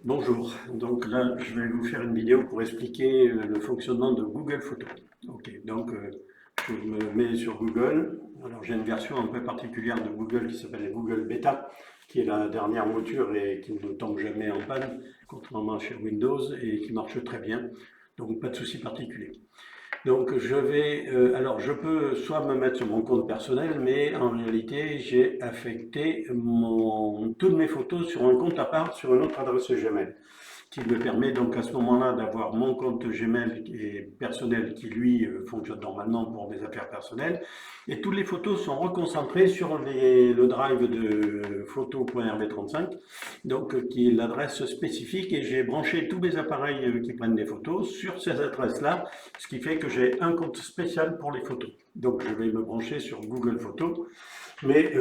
Bonjour, donc là je vais vous faire une vidéo pour expliquer le fonctionnement de Google Photos. Ok, donc je me mets sur Google. Alors j'ai une version un peu particulière de Google qui s'appelle la Google Beta, qui est la dernière mouture et qui ne tombe jamais en panne, contrairement à chez Windows, et qui marche très bien. Donc pas de souci particulier. Donc je vais, alors je peux soit me mettre sur mon compte personnel, mais en réalité j'ai affecté toutes mes photos sur un compte à part, sur une autre adresse Gmail, qui me permet donc à ce moment-là d'avoir mon compte Gmail et personnel qui lui fonctionne normalement pour mes affaires personnelles, et toutes les photos sont reconcentrées sur le drive de photo.rb35, donc qui est l'adresse spécifique, et j'ai branché tous mes appareils qui prennent des photos sur ces adresses-là, ce qui fait que j'ai un compte spécial pour les photos. Donc je vais me brancher sur Google Photos, mais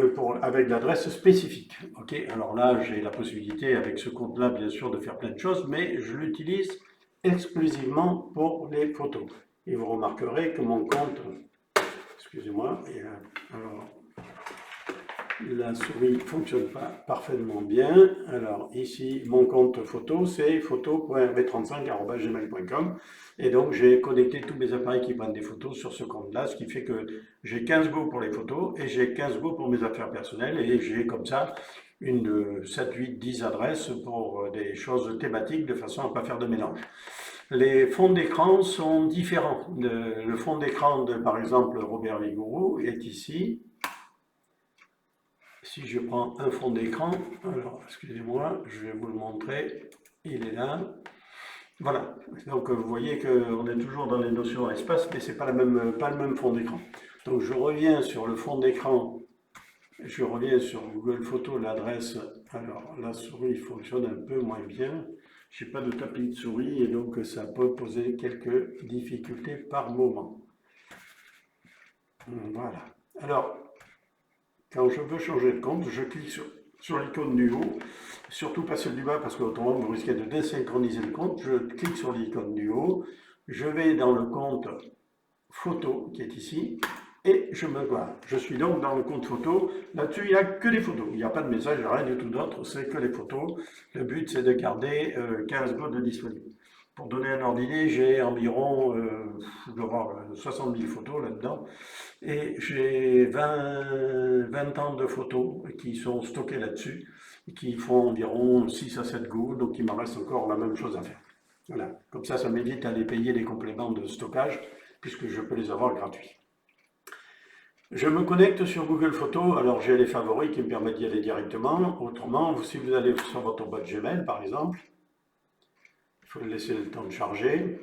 avec l'adresse spécifique. Ok, alors là, j'ai la possibilité avec ce compte-là, bien sûr, de faire plein de choses, mais je l'utilise exclusivement pour les photos. Et vous remarquerez que mon compte, excusez-moi, alors la souris ne fonctionne pas parfaitement bien. Alors ici, mon compte photo, c'est photo.rb35@gmail.com. Et donc, j'ai connecté tous mes appareils qui prennent des photos sur ce compte-là, ce qui fait que j'ai 15 Go pour les photos et j'ai 15 Go pour mes affaires personnelles. Et j'ai comme ça une 7, 8, 10 adresses pour des choses thématiques de façon à ne pas faire de mélange. Les fonds d'écran sont différents. Le fond d'écran de, par exemple, Robert Vigouroux est ici. Si je prends un fond d'écran, alors excusez-moi, je vais vous le montrer, il est là. Voilà, donc vous voyez qu'on est toujours dans les notions d'espace, mais ce n'est pas le même fond d'écran. Donc je reviens sur le fond d'écran, je reviens sur Google Photos, l'adresse, alors la souris fonctionne un peu moins bien, je n'ai pas de tapis de souris et donc ça peut poser quelques difficultés par moment. Voilà, alors quand je veux changer de compte, je clique sur l'icône du haut, surtout pas celle du bas parce qu'autrement vous risquez de désynchroniser le compte. Je clique sur l'icône du haut, je vais dans le compte photo qui est ici et je me vois. Je suis donc dans le compte photo. Là-dessus, il n'y a que des photos. Il n'y a pas de message, rien du tout d'autre, c'est que les photos. Le but, c'est de garder 15 go de disponibles. Pour donner un ordre d'idée, j'ai environ 60 000 photos là-dedans et j'ai 20 ans de photos qui sont stockées là-dessus et qui font environ 6 à 7 go, donc il m'en reste encore la même chose à faire. Voilà, comme ça m'évite d'aller payer des compléments de stockage puisque je peux les avoir gratuits. Je me connecte sur Google Photos, alors j'ai les favoris qui me permettent d'y aller directement. Autrement, si vous allez sur votre boîte Gmail par exemple, il faut laisser le temps de charger.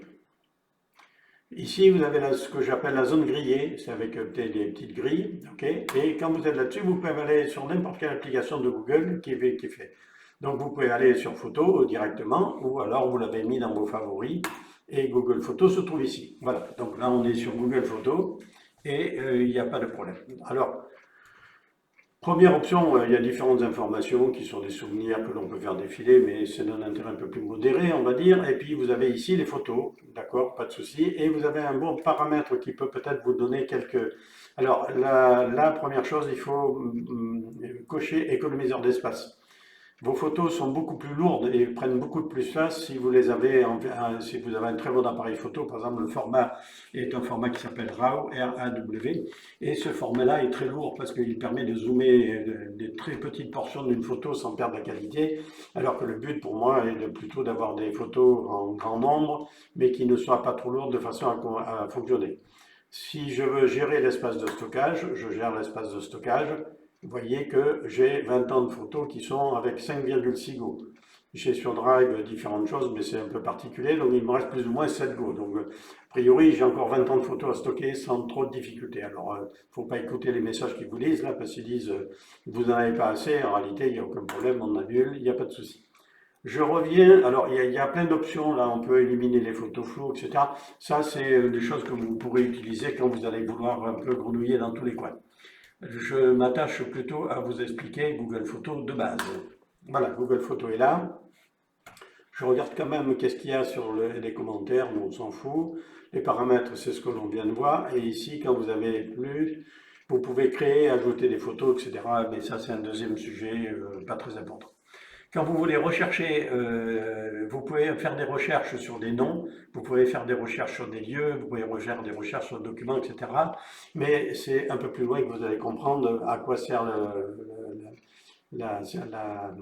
Ici, vous avez ce que j'appelle la zone grillée, c'est avec des petites grilles, ok. Et quand vous êtes là-dessus, vous pouvez aller sur n'importe quelle application de Google qui fait. Donc vous pouvez aller sur Photos directement, ou alors vous l'avez mis dans vos favoris, et Google Photos se trouve ici. Voilà, donc là on est sur Google Photos, et il n'y a pas de problème. Alors, première option, il y a différentes informations qui sont des souvenirs que l'on peut faire défiler, mais c'est d'un intérêt un peu plus modéré, on va dire. Et puis vous avez ici les photos, d'accord, pas de souci. Et vous avez un bon paramètre qui peut peut-être vous donner quelques... Alors, la première chose, il faut cocher économiseur d'espace. Vos photos sont beaucoup plus lourdes et prennent beaucoup de plus place si vous les avez, si vous avez un très bon appareil photo. Par exemple, le format est un format qui s'appelle RAW, R-A-W, et ce format-là est très lourd parce qu'il permet de zoomer des très petites portions d'une photo sans perdre la qualité, alors que le but pour moi est plutôt d'avoir des photos en grand nombre, mais qui ne soient pas trop lourdes de façon à fonctionner. Si je veux gérer l'espace de stockage, je gère l'espace de stockage. Vous voyez que j'ai 20 ans de photos qui sont avec 5,6 Go. J'ai sur Drive différentes choses, mais c'est un peu particulier, donc il me reste plus ou moins 7 Go. Donc, a priori, j'ai encore 20 ans de photos à stocker sans trop de difficultés. Alors, il ne faut pas écouter les messages qu'ils vous disent là, parce qu'ils disent vous n'en avez pas assez. En réalité, il n'y a aucun problème, on annule, il n'y a pas de souci. Je reviens, alors il y a plein d'options, là on peut éliminer les photos floues, etc. Ça c'est des choses que vous pourrez utiliser quand vous allez vouloir un peu grenouiller dans tous les coins. Je m'attache plutôt à vous expliquer Google Photos de base. Voilà, Google Photos est là. Je regarde quand même qu'est-ce qu'il y a sur les commentaires, mais on s'en fout. Les paramètres, c'est ce que l'on vient de voir. Et ici, quand vous avez plus, vous pouvez créer, ajouter des photos, etc. Mais ça, c'est un deuxième sujet, pas très important. Quand vous voulez rechercher, vous pouvez faire des recherches sur des noms, vous pouvez faire des recherches sur des lieux, vous pouvez faire des recherches sur des documents, etc. Mais c'est un peu plus loin que vous allez comprendre à quoi sert la, la-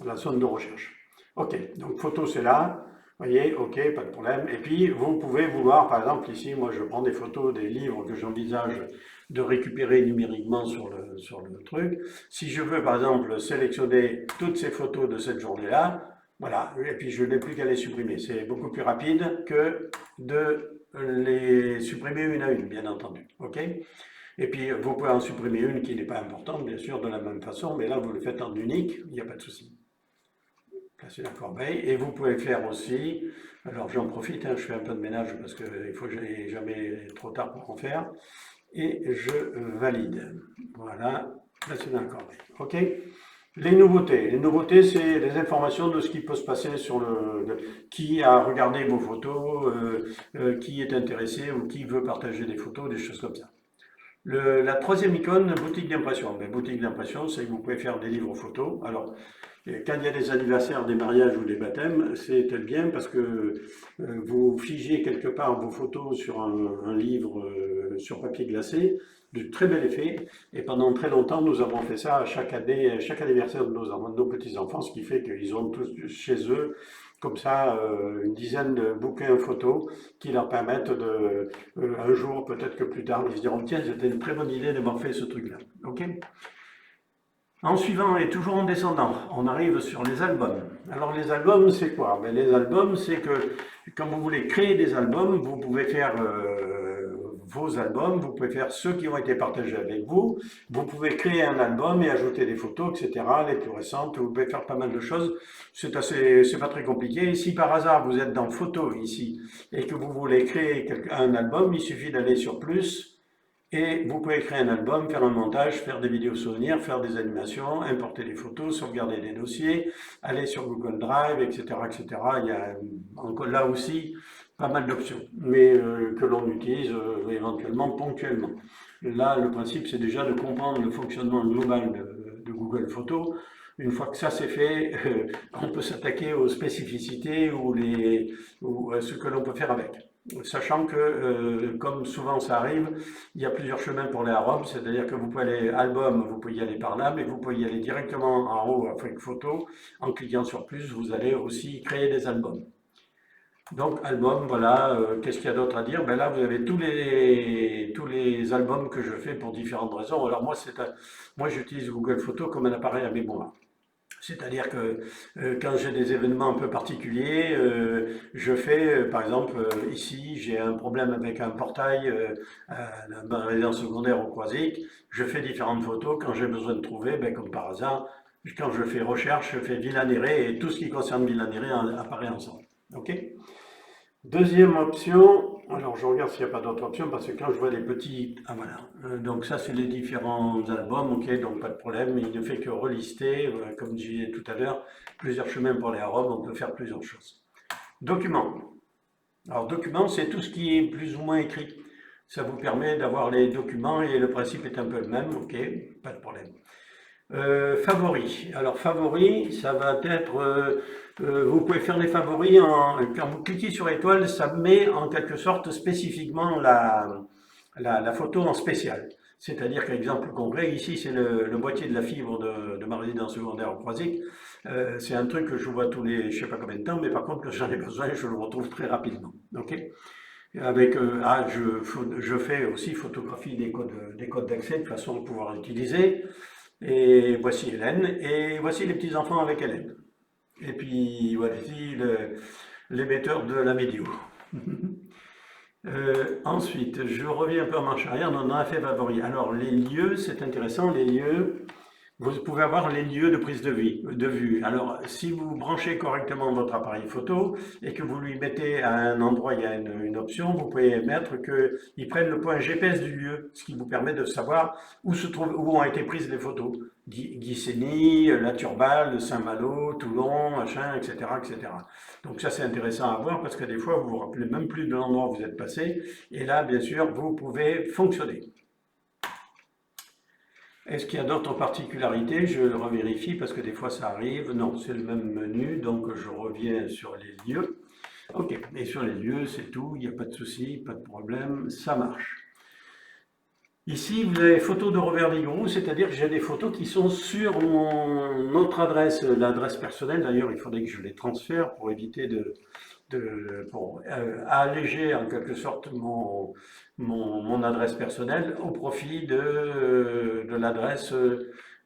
la zone de recherche. Ok, donc photo c'est là, vous voyez, ok, pas de problème. Et puis vous pouvez vouloir, par exemple ici, moi je prends des photos des livres que j'envisage de récupérer numériquement sur le truc. Si je veux par exemple sélectionner toutes ces photos de cette journée-là, voilà, et puis je n'ai plus qu'à les supprimer. C'est beaucoup plus rapide que de les supprimer une à une, bien entendu. Ok? Et puis, vous pouvez en supprimer une qui n'est pas importante, bien sûr, de la même façon, mais là, vous le faites en unique, il n'y a pas de souci. Placez la corbeille. Et vous pouvez faire aussi, alors j'en profite, hein, je fais un peu de ménage parce qu'il faut que j'aille jamais trop tard pour en faire, et je valide. Voilà, placez dans la corbeille. OK? Les nouveautés, c'est les informations de ce qui peut se passer sur qui a regardé vos photos, qui est intéressé ou qui veut partager des photos, des choses comme ça. La troisième icône, boutique d'impression. Mais boutique d'impression, c'est que vous pouvez faire des livres photos. Alors, quand il y a des anniversaires, des mariages ou des baptêmes, c'est bien parce que vous figez quelque part vos photos sur un livre sur papier glacé, de très bel effet. Et pendant très longtemps, nous avons fait ça à chaque année, à chaque anniversaire de nos petits-enfants, ce qui fait qu'ils ont tous chez eux, comme ça, une dizaine de bouquins photos qui leur permettent de, un jour, peut-être que plus tard, ils se diront, tiens, c'était une très bonne idée d'avoir fait ce truc-là. OK? En suivant et toujours en descendant, on arrive sur les albums. Alors les albums, c'est quoi? Ben, les albums, c'est que quand vous voulez créer des albums, vous pouvez faire vos albums, vous pouvez faire ceux qui ont été partagés avec vous, vous pouvez créer un album et ajouter des photos, etc., les plus récentes, vous pouvez faire pas mal de choses. C'est pas très compliqué. Si par hasard vous êtes dans photo ici et que vous voulez créer un album, il suffit d'aller sur plus. Et vous pouvez créer un album, faire un montage, faire des vidéos souvenirs, faire des animations, importer des photos, sauvegarder des dossiers, aller sur Google Drive, etc., etc. Il y a encore là aussi pas mal d'options, mais que l'on utilise éventuellement ponctuellement. Là, le principe, c'est déjà de comprendre le fonctionnement global de Google Photos. Une fois que ça c'est fait, on peut s'attaquer aux spécificités ou à ce que l'on peut faire avec. Sachant que, comme souvent ça arrive, il y a plusieurs chemins pour les arômes, c'est-à-dire que vous pouvez aller album, vous pouvez y aller par là, mais vous pouvez y aller directement en haut avec photo. En cliquant sur plus, vous allez aussi créer des albums. Donc album, voilà, qu'est-ce qu'il y a d'autre à dire? Ben là, vous avez tous les albums que je fais pour différentes raisons. Alors moi j'utilise Google Photos comme un appareil à mémoire. C'est-à-dire que quand j'ai des événements un peu particuliers, je fais, par exemple, ici, j'ai un problème avec un portail à ma résidence secondaire au Croisic. Je fais différentes photos. Quand j'ai besoin de trouver, ben, comme par hasard, quand je fais recherche, je fais Villa Néré et tout ce qui concerne Villa Néré apparaît ensemble. OK? Deuxième option, alors je regarde s'il n'y a pas d'autre option parce que quand je vois les petits, ah voilà, donc ça c'est les différents albums, ok, donc pas de problème, il ne fait que relister, comme je disais tout à l'heure, plusieurs chemins pour les arômes, on peut faire plusieurs choses. Documents. Alors document c'est tout ce qui est plus ou moins écrit. Ça vous permet d'avoir les documents et le principe est un peu le même, ok, pas de problème. Favoris. Alors favoris, ça va être, vous pouvez faire des favoris quand vous cliquez sur étoile, ça met en quelque sorte spécifiquement la photo en spécial. C'est-à-dire qu'exemple concret, ici c'est le boîtier de la fibre de ma résidence secondaire au Croisic. C'est un truc que je vois tous les, je sais pas combien de temps, mais par contre quand j'en ai besoin, je le retrouve très rapidement. Ok? Avec, je fais aussi photographie des codes d'accès de façon à pouvoir l'utiliser. Et voici Hélène, et voici les petits-enfants avec Hélène. Et puis voici l'émetteur de la médio. Ensuite, je reviens un peu en marche arrière, on en a fait favori. Alors les lieux, c'est intéressant, les lieux, vous pouvez avoir les lieux de prise de vue. Alors, si vous branchez correctement votre appareil photo et que vous lui mettez à un endroit, il y a une option, vous pouvez mettre qu'il prenne le point GPS du lieu, ce qui vous permet de savoir où ont été prises les photos. Guissény, La Turballe, Saint-Malo, Toulon, machin, etc., etc. Donc ça, c'est intéressant à voir parce que des fois, vous vous rappelez même plus de l'endroit où vous êtes passé. Et là, bien sûr, vous pouvez fonctionner. Est-ce qu'il y a d'autres particularités? Je revérifie parce que des fois ça arrive. Non, c'est le même menu, donc je reviens sur les lieux. Ok, et sur les lieux, c'est tout, il n'y a pas de souci, pas de problème, ça marche. Ici, vous avez photos de Robert Vigroux, c'est-à-dire que j'ai des photos qui sont sur mon autre adresse, l'adresse personnelle. D'ailleurs, il faudrait que je les transfère pour éviter pour alléger en quelque sorte mon adresse personnelle au profit de l'adresse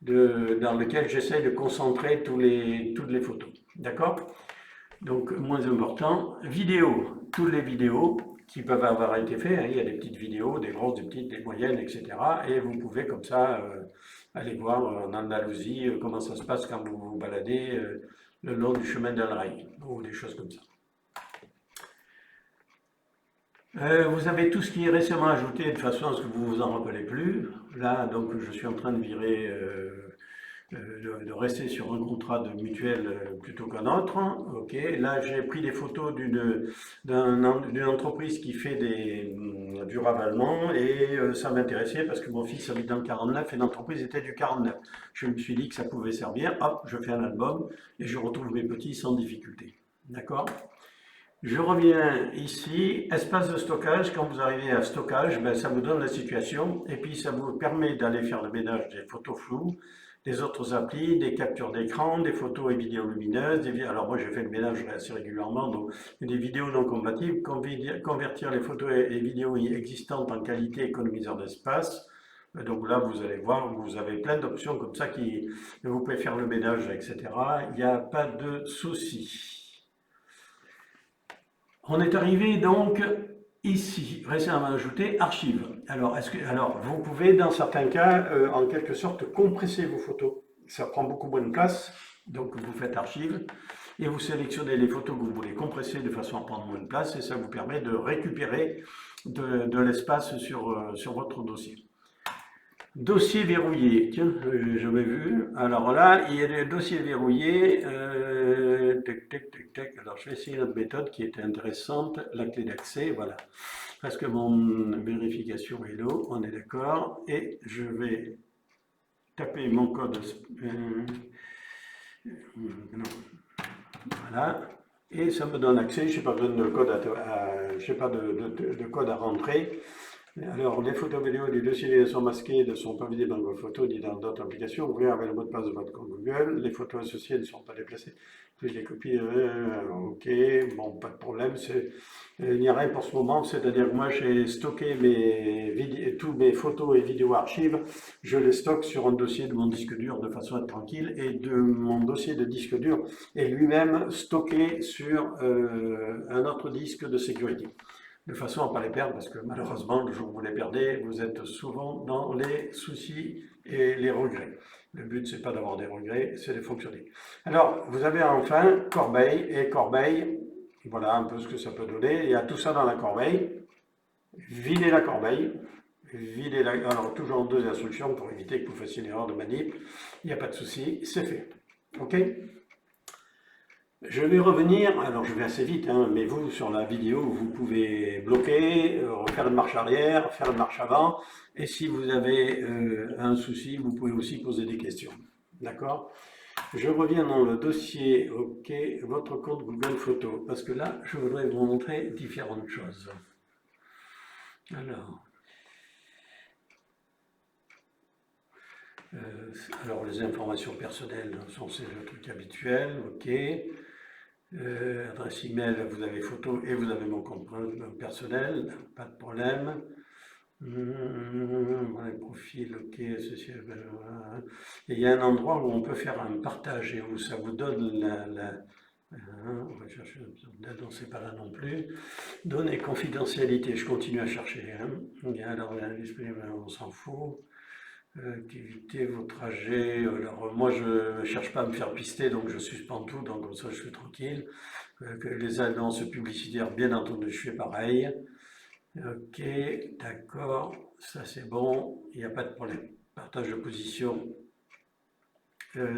dans laquelle j'essaie de concentrer toutes les photos. D'accord? Donc, moins important, vidéo, toutes les vidéos qui peuvent avoir été faites, hein, il y a des petites vidéos, des grosses, des petites, des moyennes, etc. Et vous pouvez comme ça aller voir en Andalousie comment ça se passe quand vous vous baladez le long du chemin d'El Rey, ou des choses comme ça. Vous avez tout ce qui est récemment ajouté de façon à ce que vous vous en rappelez plus. Là, donc, je suis en train de virer de rester sur un contrat de mutuelle plutôt qu'un autre. Ok, là j'ai pris des photos d'une entreprise qui fait du ravalement et ça m'intéressait parce que mon fils habite dans le 49 et l'entreprise était du 49. Je me suis dit que ça pouvait servir. Hop, je fais un album et je retrouve mes petits sans difficulté. D'accord? Je reviens ici, espace de stockage. Quand vous arrivez à stockage, ben, ça vous donne la situation et puis ça vous permet d'aller faire le ménage des photos floues, des autres applis, des captures d'écran, des photos et vidéos lumineuses. Alors moi j'ai fait le ménage assez régulièrement, donc des vidéos non compatibles, convertir les photos et vidéos existantes en qualité économiseur d'espace. Donc là, vous allez voir, vous avez plein d'options comme ça qui vous pouvez faire le ménage, etc. Il n'y a pas de souci. On est arrivé donc ici, récemment ajouté, archives. Alors, vous pouvez dans certains cas, en quelque sorte, compresser vos photos. Ça prend beaucoup moins de place, donc vous faites archives et vous sélectionnez les photos que vous voulez compresser de façon à prendre moins de place et ça vous permet de récupérer de l'espace sur votre dossier. Dossier verrouillé, tiens, j'avais vu. Alors là, il y a des dossiers verrouillés. Tac, tac, tac, tac. Alors je vais essayer notre méthode qui était intéressante, la clé d'accès, voilà. Parce que mon vérification est low, on est d'accord. Et je vais taper mon code. Non. Voilà. Et ça me donne accès, je n'ai pas besoin de code j'ai pas de code à rentrer. Alors, les photos vidéo du dossier sont masquées, ne sont pas visibles dans vos photos ni dans d'autres applications. Ouvrez avec le mot de passe de votre compte Google. Les photos associées ne sont pas déplacées. Puis les copies, ok, bon, pas de problème. Il n'y a rien pour ce moment, c'est-à-dire que moi j'ai stocké tous mes photos et vidéos archives, je les stocke sur un dossier de mon disque dur de façon à être tranquille et de mon dossier de disque dur est lui-même stocké sur un autre disque de sécurité de façon à ne pas les perdre, parce que malheureusement, le jour où vous les perdez, vous êtes souvent dans les soucis et les regrets. Le but, c'est pas d'avoir des regrets, c'est de fonctionner. Alors, vous avez enfin corbeille et corbeille. Voilà un peu ce que ça peut donner. Il y a tout ça dans la corbeille. Videz la corbeille. Alors, toujours deux instructions pour éviter que vous fassiez une erreur de manip. Il n'y a pas de souci, c'est fait. OK? Je vais revenir, alors je vais assez vite, hein, mais vous, sur la vidéo, vous pouvez bloquer, faire une marche arrière, faire une marche avant, et si vous avez un souci, vous pouvez aussi poser des questions. D'accord? Je reviens dans le dossier, ok, votre compte Google Photos, parce que là, je voudrais vous montrer différentes choses. Alors les informations personnelles sont le truc habituel, ok. Adresse email, vous avez photo et vous avez mon compte personnel, pas de problème. Les profils, ok, associé. Et il y a un endroit où on peut faire un partage et où ça vous donne on va chercher, non, c'est pas là non plus. Données confidentialité, je continue à chercher. Alors, on s'en fout. Activité, vos trajets. Alors, moi, je ne cherche pas à me faire pister, donc je suspends tout, donc comme ça, je suis tranquille. Les annonces publicitaires, bien entendu, je fais pareil. Ok, d'accord, ça c'est bon, il n'y a pas de problème. Partage de position,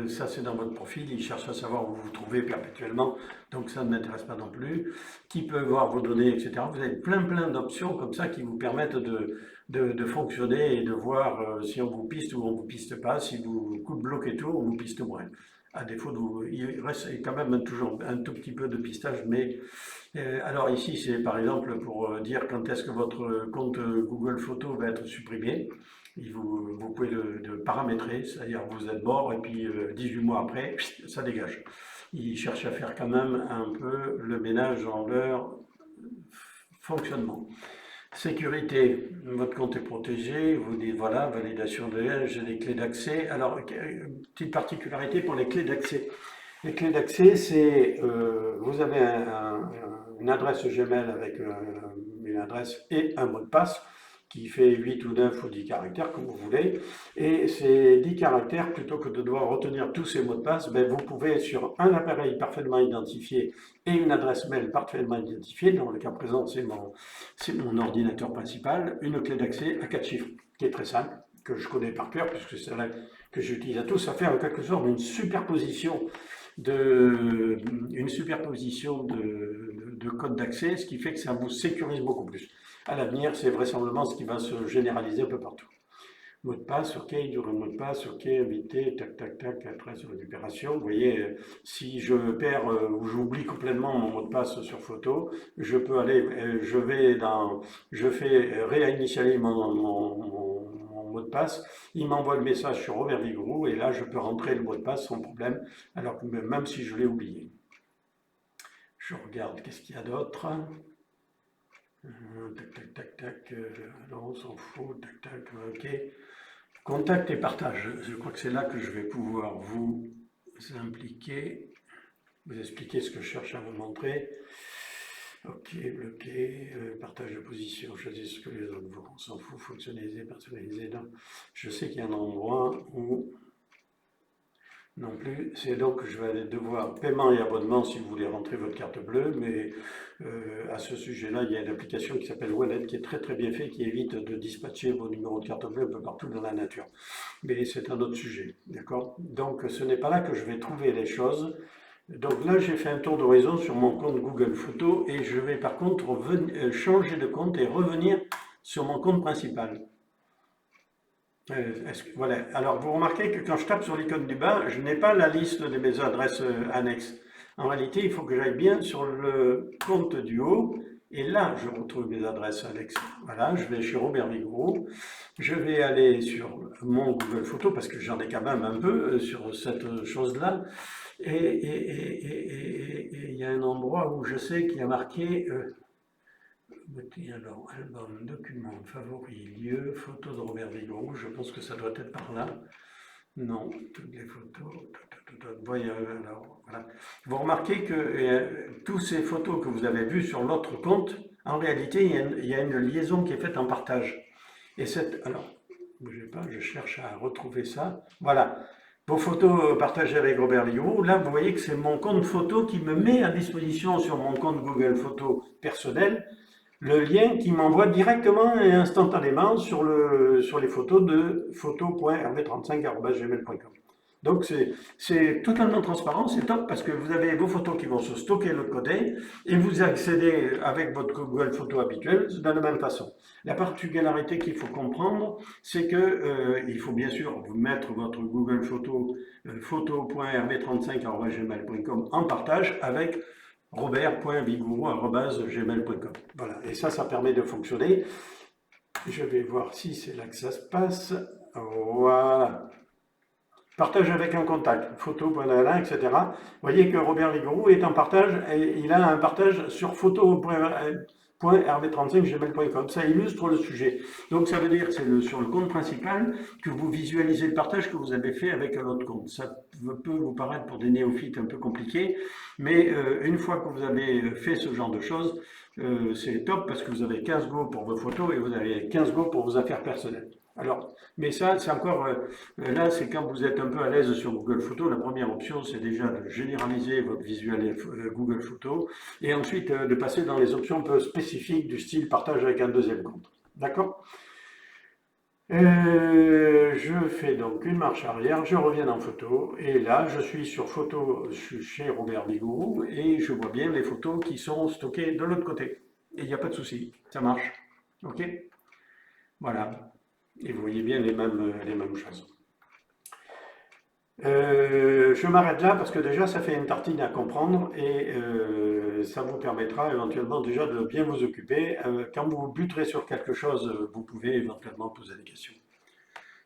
Ça, c'est dans votre profil. Il cherche à savoir où vous vous trouvez perpétuellement. Donc, ça ne m'intéresse pas non plus. Qui peut voir vos données, etc. Vous avez plein d'options comme ça qui vous permettent de fonctionner et de voir si on vous piste ou on vous piste pas, si vous bloquez tout ou on vous piste moins. À défaut de vous, il reste quand même toujours un tout petit peu de pistage, mais alors ici, c'est par exemple pour dire quand est-ce que votre compte Google Photos va être supprimé. Vous pouvez le paramétrer, c'est-à-dire vous êtes mort et puis 18 mois après, ça dégage. Il cherche à faire quand même un peu le ménage dans leur fonctionnement. Sécurité, votre compte est protégé, vous dites voilà, validation de j'ai des clés d'accès. Alors, petite particularité pour les clés d'accès. Les clés d'accès, c'est vous avez une adresse Gmail avec une adresse et un mot de passe qui fait 8 ou 9 ou 10 caractères, comme vous voulez. Et ces 10 caractères, plutôt que de devoir retenir tous ces mots de passe, ben, vous pouvez, sur un appareil parfaitement identifié et une adresse mail parfaitement identifiée, dans le cas présent, c'est mon ordinateur principal, une clé d'accès à 4 chiffres, qui est très simple, que je connais par cœur, puisque c'est celle que j'utilise à tous. Ça fait en quelque sorte une superposition de code d'accès, ce qui fait que ça vous sécurise beaucoup plus. À l'avenir, c'est vraisemblablement ce qui va se généraliser un peu partout. Mot de passe, ok, durée de mot de passe, ok, invité, tac, tac, tac, adresse de récupération. Vous voyez, si je perds ou j'oublie complètement mon mot de passe sur photo, je peux aller, je fais réinitialiser mon mot de passe, il m'envoie le message sur Robert Vigouroux et là je peux rentrer le mot de passe sans problème, alors que même si je l'ai oublié. Je regarde qu'est-ce qu'il y a d'autre. Tac, tac, tac, tac, non, on s'en fout, tac, tac, ok. Contact et partage, je crois que c'est là que je vais pouvoir vous impliquer, vous expliquer ce que je cherche à vous montrer. Ok, bloqué, partage de position, choisir ce que les autres vont, on s'en fout, fonctionnaliser, personnaliser. Non. Je sais qu'il y a un endroit où non plus, c'est donc que je vais aller devoir paiement et abonnement si vous voulez rentrer votre carte bleue, mais à ce sujet-là, il y a une application qui s'appelle Wallet qui est très bien faite, qui évite de dispatcher vos numéros de carte bleue un peu partout dans la nature. Mais c'est un autre sujet, d'accord? Donc ce n'est pas là que je vais trouver les choses. Donc là, j'ai fait un tour d'horizon sur mon compte Google Photos et je vais par contre changer de compte et revenir sur mon compte principal. Voilà. Alors, vous remarquez que quand je tape sur l'icône du bas, je n'ai pas la liste de mes adresses annexes. En réalité, il faut que j'aille bien sur le compte du haut, et là, je retrouve mes adresses annexes. Voilà, je vais chez Robert Vigouroux, je vais aller sur mon Google Photos, parce que j'en ai quand même un peu sur cette chose-là, et il y a un endroit où je sais qu'il y a marqué alors, album, document, favoris, lieu, photos de Robert Vigouroux, je pense que ça doit être par là. Non, toutes les photos. Voyez, alors, voilà. Vous remarquez que toutes ces photos que vous avez vues sur l'autre compte, en réalité, il y a une liaison qui est faite en partage. Et alors, bougez pas, je cherche à retrouver ça. Voilà. Vos photos partagées avec Robert Vigouroux, là, vous voyez que c'est mon compte photo qui me met à disposition sur mon compte Google Photos personnel le lien qui m'envoie directement et instantanément sur les photos de photo.rv35@gmail.com. Donc c'est totalement transparent, c'est top parce que vous avez vos photos qui vont se stocker de l'autre côté et vous accédez avec votre Google Photos habituel de la même façon. La particularité qu'il faut comprendre, c'est que il faut bien sûr vous mettre votre Google Photos photo.rv35@gmail.com en partage avec robert.vigouroux@gmail.com. Voilà, et ça permet de fonctionner. Je vais voir si c'est là que ça se passe. Voilà. Partage avec un contact, photo, voilà, etc. Vous voyez que Robert Vigouroux est en partage, et il a un partage sur photo.rv35gmail.com. Ça illustre le sujet. Donc ça veut dire que c'est sur le compte principal que vous visualisez le partage que vous avez fait avec un autre compte. Ça peut vous paraître pour des néophytes un peu compliqué, mais une fois que vous avez fait ce genre de choses, c'est top parce que vous avez 15 go pour vos photos et vous avez 15 go pour vos affaires personnelles. Alors, mais ça, c'est encore, là, c'est quand vous êtes un peu à l'aise sur Google Photos. La première option, c'est déjà de généraliser votre visuel Google Photos et ensuite de passer dans les options un peu spécifiques du style partage avec un deuxième compte. D'accord? Je fais donc une marche arrière, je reviens en photo, et là je suis sur photo, je suis chez Robert Bigourou, et je vois bien les photos qui sont stockées de l'autre côté. Et il n'y a pas de souci, ça marche. Ok? Voilà. Et vous voyez bien les mêmes choses. Je m'arrête là parce que déjà ça fait une tartine à comprendre et ça vous permettra éventuellement déjà de bien vous occuper. Quand vous buterez sur quelque chose, vous pouvez éventuellement poser des questions.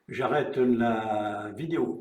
J'arrête la vidéo.